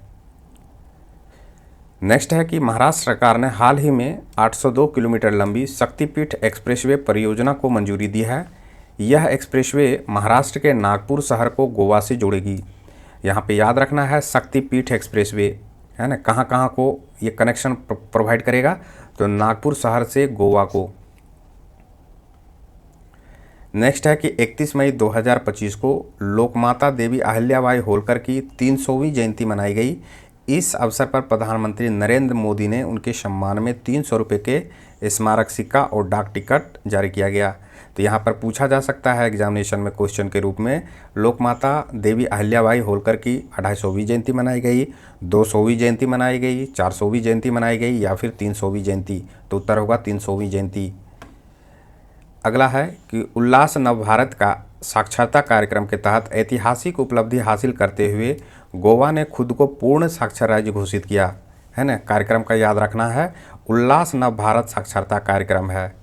नेक्स्ट है कि महाराष्ट्र सरकार ने हाल ही में 802 किलोमीटर लंबी शक्तिपीठ एक्सप्रेसवे परियोजना को मंजूरी दी है। यह एक्सप्रेसवे महाराष्ट्र के नागपुर शहर को गोवा से जोड़ेगी। यहाँ पे याद रखना है शक्तिपीठ एक्सप्रेसवे, है ना, कहाँ कहाँ को ये कनेक्शन प्रोवाइड करेगा, तो नागपुर शहर से गोवा को। नेक्स्ट है कि 31 मई 2025 को लोकमाता देवी अहिल्याबाई होलकर की 300वीं जयंती मनाई गई। इस अवसर पर प्रधानमंत्री नरेंद्र मोदी ने उनके सम्मान में 300 रुपये के स्मारक सिक्का और डाक टिकट जारी किया गया। तो यहाँ पर पूछा जा सकता है एग्जामिनेशन में क्वेश्चन के रूप में, लोकमाता देवी अहिल्याबाई होलकर की 250वीं जयंती मनाई गई, 200वीं जयंती मनाई गई, 400वीं जयंती मनाई गई या फिर 300वीं जयंती। तो उत्तर होगा 300वीं जयंती। अगला है कि उल्लास नवभारत का साक्षरता कार्यक्रम के तहत ऐतिहासिक उपलब्धि हासिल करते हुए गोवा ने खुद को पूर्ण साक्षर राज्य घोषित किया, है ना। कार्यक्रम का याद रखना है, उल्लास नवभारत साक्षरता कार्यक्रम है।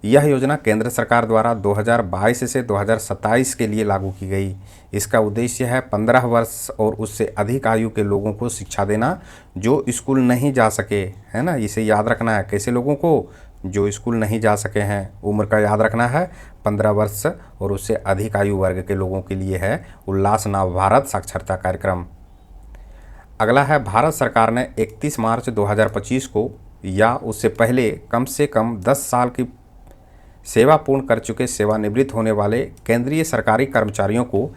यह योजना केंद्र सरकार द्वारा 2022 से 2027 के लिए लागू की गई। इसका उद्देश्य है 15 वर्ष और उससे अधिक आयु के लोगों को शिक्षा देना जो स्कूल नहीं जा सके, है ना। इसे याद रखना है, कैसे लोगों को, जो स्कूल नहीं जा सके हैं। उम्र का याद रखना है, 15 वर्ष और उससे अधिक आयु वर्ग के लोगों के लिए है उल्लास नवभारत साक्षरता कार्यक्रम। अगला है भारत सरकार ने 31 मार्च 2025 को या उससे पहले कम से कम 10 साल की सेवा पूर्ण कर चुके सेवानिवृत्त होने वाले केंद्रीय सरकारी कर्मचारियों को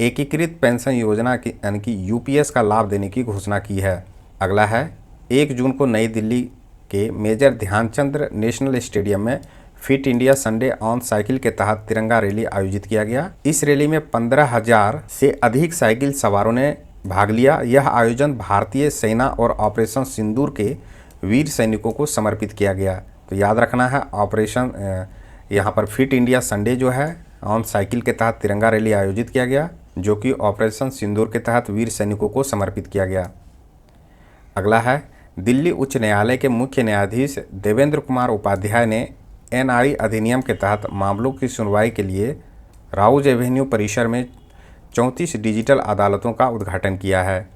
एकीकृत पेंशन योजना की यानी कि यूपीएस का लाभ देने की घोषणा की है। अगला है 1 जून को नई दिल्ली के मेजर ध्यानचंद नेशनल स्टेडियम में fit India Sunday on cycle के तहत तिरंगा रैली आयोजित किया गया। इस रैली में 15,000 से अधिक साइकिल सवारों ने भाग लिया। यह आयोजन भारतीय सेना और ऑपरेशन सिंदूर के वीर सैनिकों को समर्पित किया गया। तो याद रखना है, ऑपरेशन यहाँ पर फिट इंडिया संडे जो है ऑन साइकिल के तहत तिरंगा रैली आयोजित किया गया, जो कि ऑपरेशन सिंदूर के तहत वीर सैनिकों को समर्पित किया गया। अगला है दिल्ली उच्च न्यायालय के मुख्य न्यायाधीश देवेंद्र कुमार उपाध्याय ने एनआई अधिनियम के तहत मामलों की सुनवाई के लिए राउज एवेन्यू परिसर में 34 डिजिटल अदालतों का उद्घाटन किया है।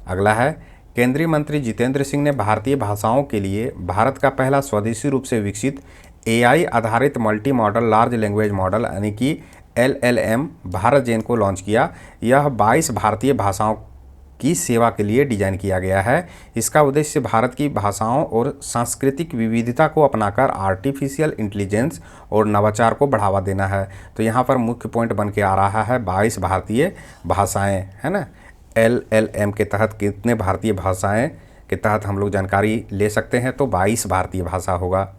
अगला है केंद्रीय मंत्री जितेंद्र सिंह ने भारतीय भाषाओं के लिए भारत का पहला स्वदेशी रूप से विकसित एआई आधारित multi modal large language model यानी कि LLM भारत जेन को लॉन्च किया। यह 22 भारतीय भाषाओं की सेवा के लिए डिजाइन किया गया है। इसका उद्देश्य भारत की भाषाओं और सांस्कृतिक विविधता को अपनाकर आर्टिफिशियल इंटेलिजेंस और नवाचार को बढ़ावा देना है। तो यहाँ पर मुख्य पॉइंट बन के आ रहा है 22 भारतीय भाषाएं, है ना। LLM के तहत कितने भारतीय भाषाएं के तहत हम लोग जानकारी ले सकते हैं, तो 22 भारतीय भाषा होगा।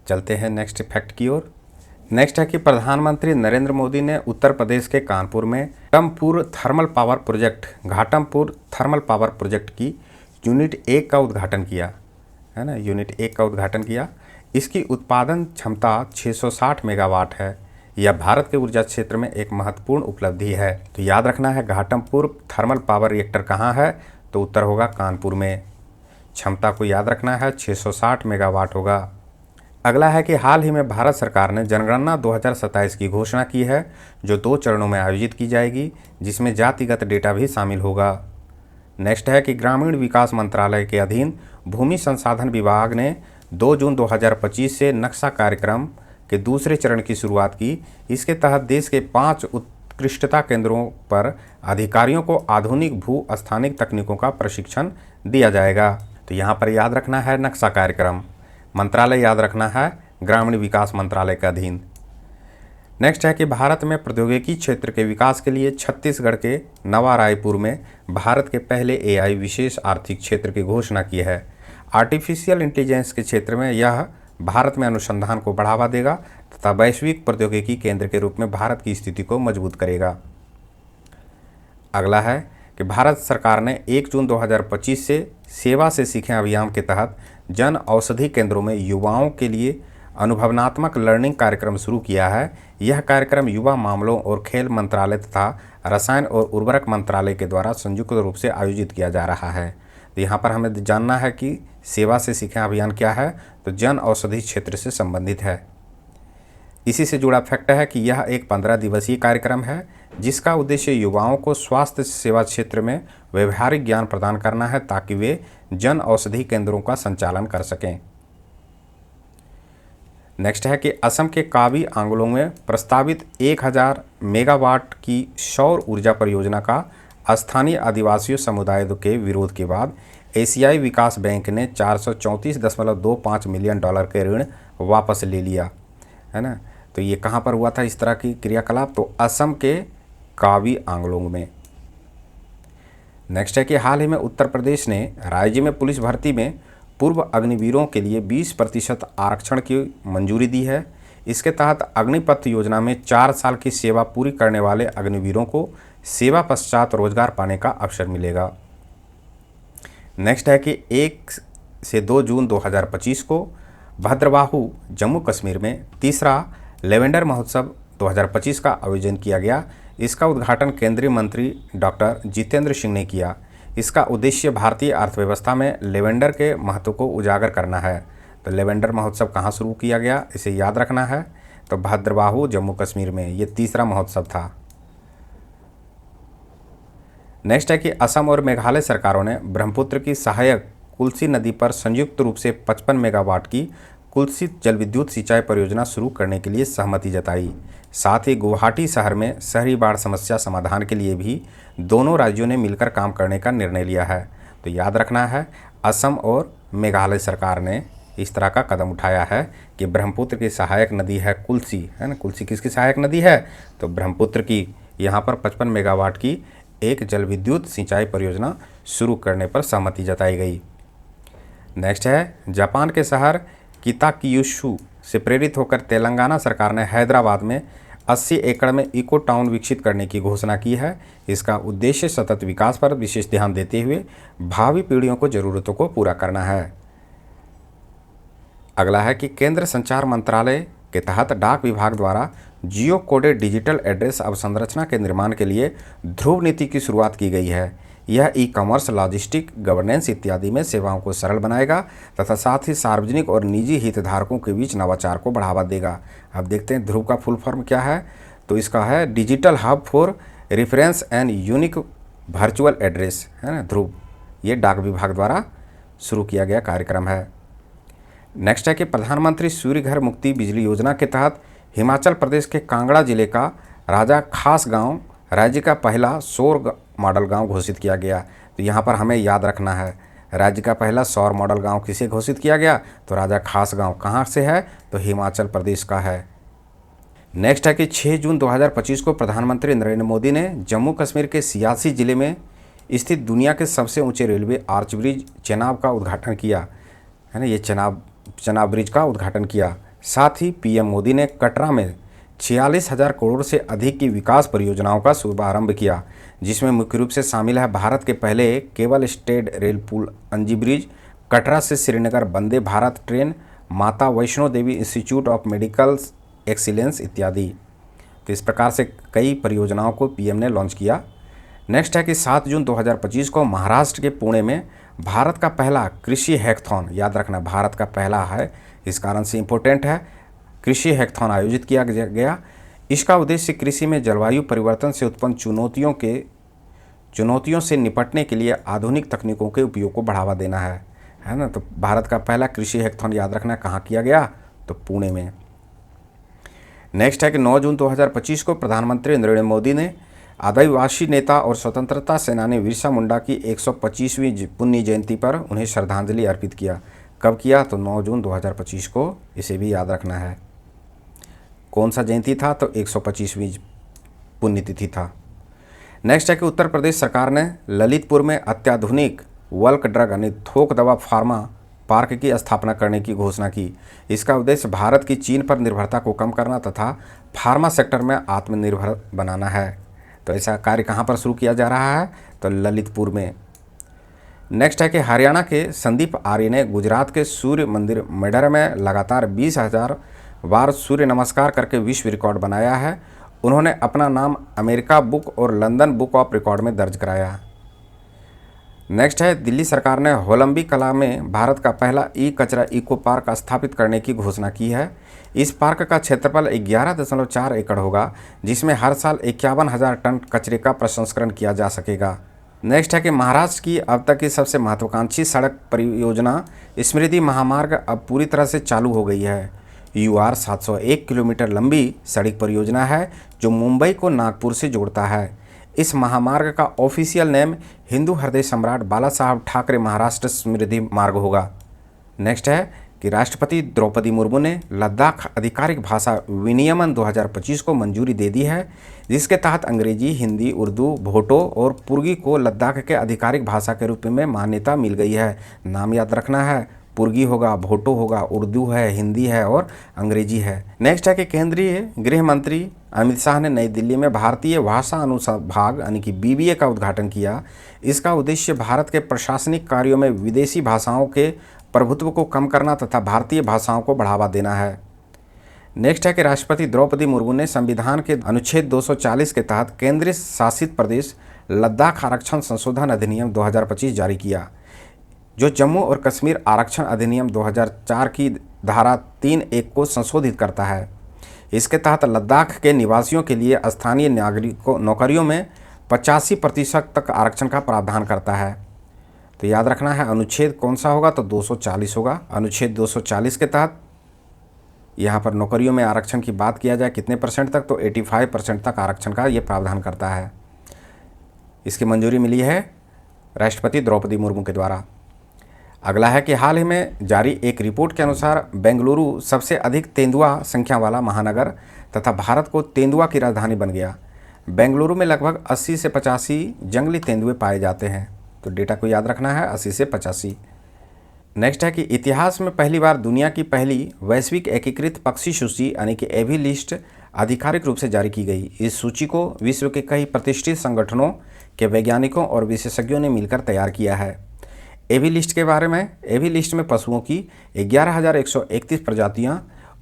चलते हैं नेक्स्ट फैक्ट की ओर। नेक्स्ट है कि प्रधानमंत्री नरेंद्र मोदी ने उत्तर प्रदेश के कानपुर में घाटमपुर थर्मल पावर प्रोजेक्ट की यूनिट 1 का उद्घाटन किया, है ना। यूनिट 1 का उद्घाटन किया। इसकी उत्पादन क्षमता 660 मेगावाट है। यह भारत के ऊर्जा क्षेत्र में एक महत्वपूर्ण उपलब्धि है। तो याद रखना है घाटमपुर थर्मल पावर रिएक्टर कहाँ है, तो उत्तर होगा कानपुर में। क्षमता को याद रखना है 660 मेगावाट होगा। अगला है कि हाल ही में भारत सरकार ने जनगणना 2027 की घोषणा की है, जो 2 चरणों में आयोजित की जाएगी, जिसमें जातिगत डेटा भी शामिल होगा। नेक्स्ट है कि ग्रामीण विकास मंत्रालय के अधीन भूमि संसाधन विभाग ने 2 जून 2025 से नक्शा कार्यक्रम के दूसरे चरण की शुरुआत की। इसके तहत देश के 5 उत्कृष्टता केंद्रों पर अधिकारियों को आधुनिक भू स्थानिक तकनीकों का प्रशिक्षण दिया जाएगा। तो यहाँ पर याद रखना है नक्शा कार्यक्रम। मंत्रालय याद रखना है ग्रामीण विकास मंत्रालय के अधीन। नेक्स्ट है कि भारत में प्रौद्योगिकी क्षेत्र के विकास के लिए छत्तीसगढ़ के नवा रायपुर में भारत के पहले एआई विशेष आर्थिक क्षेत्र की घोषणा की है। आर्टिफिशियल इंटेलिजेंस के क्षेत्र में यह भारत में अनुसंधान को बढ़ावा देगा तथा वैश्विक प्रौद्योगिकी केंद्र के रूप में भारत की स्थिति को मजबूत करेगा। अगला है कि भारत सरकार ने 1 जून 2025 से सेवा से सीखें अभियान के तहत जन औषधि केंद्रों में युवाओं के लिए अनुभवनात्मक लर्निंग कार्यक्रम शुरू किया है। यह कार्यक्रम युवा मामलों और खेल मंत्रालय तथा रसायन और उर्वरक मंत्रालय के द्वारा संयुक्त रूप से आयोजित किया जा रहा है। तो यहाँ पर हमें जानना है कि सेवा से सीखें अभियान क्या है, तो जन औषधि क्षेत्र से संबंधित है। इसी से जुड़ा फैक्ट है कि यह एक 15 दिवसीय कार्यक्रम है जिसका उद्देश्य युवाओं को स्वास्थ्य सेवा क्षेत्र में व्यवहारिक ज्ञान प्रदान करना है ताकि वे जन औषधि केंद्रों का संचालन कर सकें। नेक्स्ट है कि असम के कावी आंगलोंग में प्रस्तावित 1000 मेगावाट की सौर ऊर्जा परियोजना का स्थानीय आदिवासी समुदाय के विरोध के बाद एशियाई विकास बैंक ने $434.25 मिलियन के ऋण वापस ले लिया है ना। तो ये कहाँ पर हुआ था इस तरह की क्रियाकलाप, तो असम के कावी आंगलोंग में। नेक्स्ट है कि हाल ही में उत्तर प्रदेश ने राज्य में पुलिस भर्ती में पूर्व अग्निवीरों के लिए 20% आरक्षण की मंजूरी दी है। इसके तहत अग्निपथ योजना में 4 साल की सेवा पूरी करने वाले अग्निवीरों को सेवा पश्चात रोजगार पाने का अवसर मिलेगा। नेक्स्ट है कि 1 से 2 जून 2025 को भद्रवाहू जम्मू कश्मीर में तीसरा लेवेंडर महोत्सव 2025 का आयोजन किया गया। इसका उद्घाटन केंद्रीय मंत्री डॉक्टर जितेंद्र सिंह ने किया। इसका उद्देश्य भारतीय अर्थव्यवस्था में लेवेंडर के महत्व को उजागर करना है। तो लेवेंडर महोत्सव कहाँ शुरू किया गया, इसे याद रखना है। तो भद्रवाहू जम्मू कश्मीर में ये तीसरा महोत्सव था। नेक्स्ट है कि असम और मेघालय सरकारों ने ब्रह्मपुत्र की सहायक कुल्सी नदी पर संयुक्त रूप से 55 मेगावाट की कुल्सी जल विद्युत सिंचाई परियोजना शुरू करने के लिए सहमति जताई। साथ ही गुवाहाटी शहर में शहरी बाढ़ समस्या समाधान के लिए भी दोनों राज्यों ने मिलकर काम करने का निर्णय लिया है। तो याद रखना है, असम और मेघालय सरकार ने इस तरह का कदम उठाया है कि ब्रह्मपुत्र की सहायक नदी है कुल्सी, है ना। कुल्सी किसकी सहायक नदी है, तो ब्रह्मपुत्र की। यहाँ पर 55 मेगावाट की एक जल विद्युत सिंचाई परियोजना शुरू करने पर सहमति जताई गई। नेक्स्ट है, जापान के शहर किताकियुशु से प्रेरित होकर तेलंगाना सरकार ने हैदराबाद में 80 एकड़ में इको टाउन विकसित करने की घोषणा की है। इसका उद्देश्य सतत विकास पर विशेष ध्यान देते हुए भावी पीढ़ियों को ज़रूरतों को पूरा करना है। अगला है कि केंद्र संचार मंत्रालय के तहत डाक विभाग द्वारा जियो कोडेड डिजिटल एड्रेस अवसंरचना के निर्माण के लिए ध्रुव नीति की शुरुआत की गई है। यह ई-कॉमर्स, लॉजिस्टिक, गवर्नेंस इत्यादि में सेवाओं को सरल बनाएगा तथा साथ ही सार्वजनिक और निजी हितधारकों के बीच नवाचार को बढ़ावा देगा। अब देखते हैं ध्रुव का फुल फॉर्म क्या है, तो इसका है digital hub for reference and unique virtual address, है ना। ध्रुव ये डाक विभाग द्वारा शुरू किया गया कार्यक्रम है। नेक्स्ट है कि प्रधानमंत्री सूर्य घर मुक्ति बिजली योजना के तहत हिमाचल प्रदेश के कांगड़ा जिले का राजा खास गांव राज्य का पहला सौर मॉडल गांव घोषित किया गया। तो यहाँ पर हमें याद रखना है, राज्य का पहला सौर मॉडल गांव किसे घोषित किया गया, तो राजा खास गांव कहाँ से है, तो हिमाचल प्रदेश का है। नेक्स्ट है कि 6 जून 2025 को प्रधानमंत्री नरेंद्र मोदी ने जम्मू कश्मीर के सियासी जिले में स्थित दुनिया के सबसे ऊंचे रेलवे आर्च ब्रिज चेनाब का उद्घाटन किया, है ना। ये चेनाब ब्रिज का उद्घाटन किया। साथ ही पीएम मोदी ने कटरा में 46,000 करोड़ से अधिक की विकास परियोजनाओं का शुभारंभ किया, जिसमें मुख्य रूप से शामिल है भारत के पहले केबल स्टेड रेल पुल अंजी ब्रिज, कटरा से श्रीनगर वंदे भारत ट्रेन, माता Vaishno Devi institute of medical excellence इत्यादि। तो इस प्रकार से कई परियोजनाओं को पीएम ने लॉन्च किया। नेक्स्ट है कि 7 जून 2025 को महाराष्ट्र के पुणे में भारत का पहला कृषि हैकाथॉन, याद रखना भारत का पहला है, इस कारण से इम्पोर्टेंट है, कृषि हैकाथॉन आयोजित किया गया। इसका उद्देश्य कृषि में जलवायु परिवर्तन से उत्पन्न चुनौतियों से निपटने के लिए आधुनिक तकनीकों के उपयोग को बढ़ावा देना है ना। तो भारत का पहला कृषि हैकाथॉन याद रखना कहाँ किया गया, तो पुणे में। नेक्स्ट है कि 9 जून 2025 को प्रधानमंत्री नरेंद्र मोदी ने आदिवासी नेता और स्वतंत्रता सेनानी बिरसा मुंडा की 125वीं पुण्य जयंती पर उन्हें श्रद्धांजलि अर्पित किया। कब किया, तो 9 जून 2025 को, इसे भी याद रखना है। कौन सा जयंती था, तो 125वीं पुण्यतिथि था। नेक्स्ट है कि उत्तर प्रदेश सरकार ने ललितपुर में अत्याधुनिक बल्क ड्रग यानी थोक दवा फार्मा पार्क की स्थापना करने की घोषणा की। इसका उद्देश्य भारत की चीन पर निर्भरता को कम करना तथा फार्मा सेक्टर में आत्मनिर्भर बनाना है। तो ऐसा कार्य कहाँ पर शुरू किया जा रहा है, तो ललितपुर में। नेक्स्ट है कि हरियाणा के संदीप आर्य ने गुजरात के सूर्य मंदिर मेडर में लगातार 20,000 बार सूर्य नमस्कार करके विश्व रिकॉर्ड बनाया है। उन्होंने अपना नाम अमेरिका बुक और लंदन बुक ऑफ रिकॉर्ड में दर्ज कराया। नेक्स्ट है दिल्ली सरकार ने होलंबी कला में भारत का पहला ई कचरा इको पार्क स्थापित करने की घोषणा की है। इस पार्क का क्षेत्रफल 11.4 एकड़ होगा, जिसमें हर साल 51,000 टन कचरे का प्रसंस्करण किया जा सकेगा। नेक्स्ट है कि महाराष्ट्र की अब तक की सबसे महत्वाकांक्षी सड़क परियोजना स्मृति महामार्ग अब पूरी तरह से चालू हो गई है। UR 701 किलोमीटर लंबी सड़क परियोजना है जो मुंबई को नागपुर से जोड़ता है। इस महामार्ग का ऑफिशियल नेम हिंदू हृदय सम्राट बाला साहब ठाकरे महाराष्ट्र स्मृति मार्ग होगा। नेक्स्ट है कि राष्ट्रपति द्रौपदी मुर्मू ने लद्दाख आधिकारिक भाषा विनियमन 2025 को मंजूरी दे दी है, जिसके तहत अंग्रेजी, हिंदी, उर्दू, भोटो और पुर्गी को लद्दाख के आधिकारिक भाषा के रूप में मान्यता मिल गई है। नाम याद रखना है, पुर्गी होगा, भोटो होगा, उर्दू है, हिंदी है और अंग्रेजी है। नेक्स्ट है कि केंद्रीय गृह मंत्री अमित शाह ने नई दिल्ली में भारतीय भाषा अनुभाग यानी कि BBA का उद्घाटन किया। इसका उद्देश्य भारत के प्रशासनिक कार्यों में विदेशी भाषाओं के प्रभुत्व को कम करना तथा भारतीय भाषाओं को बढ़ावा देना है। नेक्स्ट है कि राष्ट्रपति द्रौपदी मुर्मू ने संविधान के अनुच्छेद 240 के तहत केंद्रीय शासित प्रदेश लद्दाख आरक्षण संशोधन अधिनियम 2025 जारी किया, जो जम्मू और कश्मीर आरक्षण अधिनियम 2004 की धारा 3(1) को संशोधित करता है। इसके तहत लद्दाख के निवासियों के लिए स्थानीय नागरिकों नौकरियों में 85% तक आरक्षण का प्रावधान करता है। तो याद रखना है अनुच्छेद कौन सा होगा, तो 240 होगा। अनुच्छेद 240 के तहत यहाँ पर नौकरियों में आरक्षण की बात किया जाए कितने परसेंट तक, तो 85% तक आरक्षण का ये प्रावधान करता है। इसकी मंजूरी मिली है राष्ट्रपति द्रौपदी मुर्मू के द्वारा। अगला है कि हाल ही में जारी एक रिपोर्ट के अनुसार बेंगलुरु सबसे अधिक तेंदुआ संख्या वाला महानगर तथा भारत को तेंदुआ की राजधानी बन गया। बेंगलुरु में लगभग 80 से 85 जंगली तेंदुए पाए जाते हैं। तो डेटा को याद रखना है, 80 से 85। नेक्स्ट है कि इतिहास में पहली बार दुनिया की पहली वैश्विक एकीकृत पक्षी सूची यानी कि एवी लिस्ट आधिकारिक रूप से जारी की गई। इस सूची को विश्व के कई प्रतिष्ठित संगठनों के वैज्ञानिकों और विशेषज्ञों ने मिलकर तैयार किया है। एवी लिस्ट के बारे में, एवी लिस्ट में पशुओं की 11,131 प्रजातियाँ,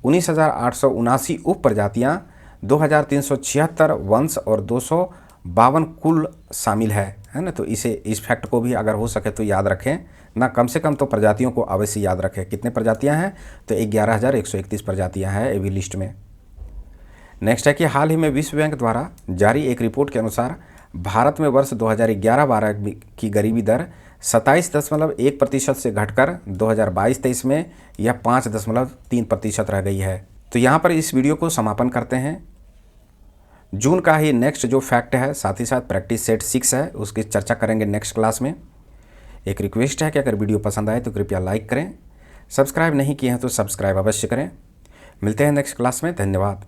19,879 उप प्रजातियाँ, 2,376 वंश और 252 कुल शामिल है ना। तो इस फैक्ट को भी अगर हो सके तो याद रखें ना, कम से कम तो प्रजातियों को अवश्य याद रखें। कितने प्रजातियां हैं, तो 11,131 प्रजातियां हैं एवी लिस्ट में। नेक्स्ट है कि हाल ही में विश्व बैंक द्वारा जारी एक रिपोर्ट के अनुसार भारत में वर्ष 2011-12 की गरीबी दर 27.1% से घटकर 2022-23 में यह 5.3% रह गई है। तो यहाँ पर इस वीडियो को समापन करते हैं। जून का ही नेक्स्ट जो फैक्ट है, साथ ही साथ प्रैक्टिस सेट 6 है, उसकी चर्चा करेंगे नेक्स्ट क्लास में। एक रिक्वेस्ट है कि अगर वीडियो पसंद आए तो कृपया लाइक करें, सब्सक्राइब नहीं किए हैं तो सब्सक्राइब अवश्य करें। मिलते हैं नेक्स्ट क्लास में, धन्यवाद।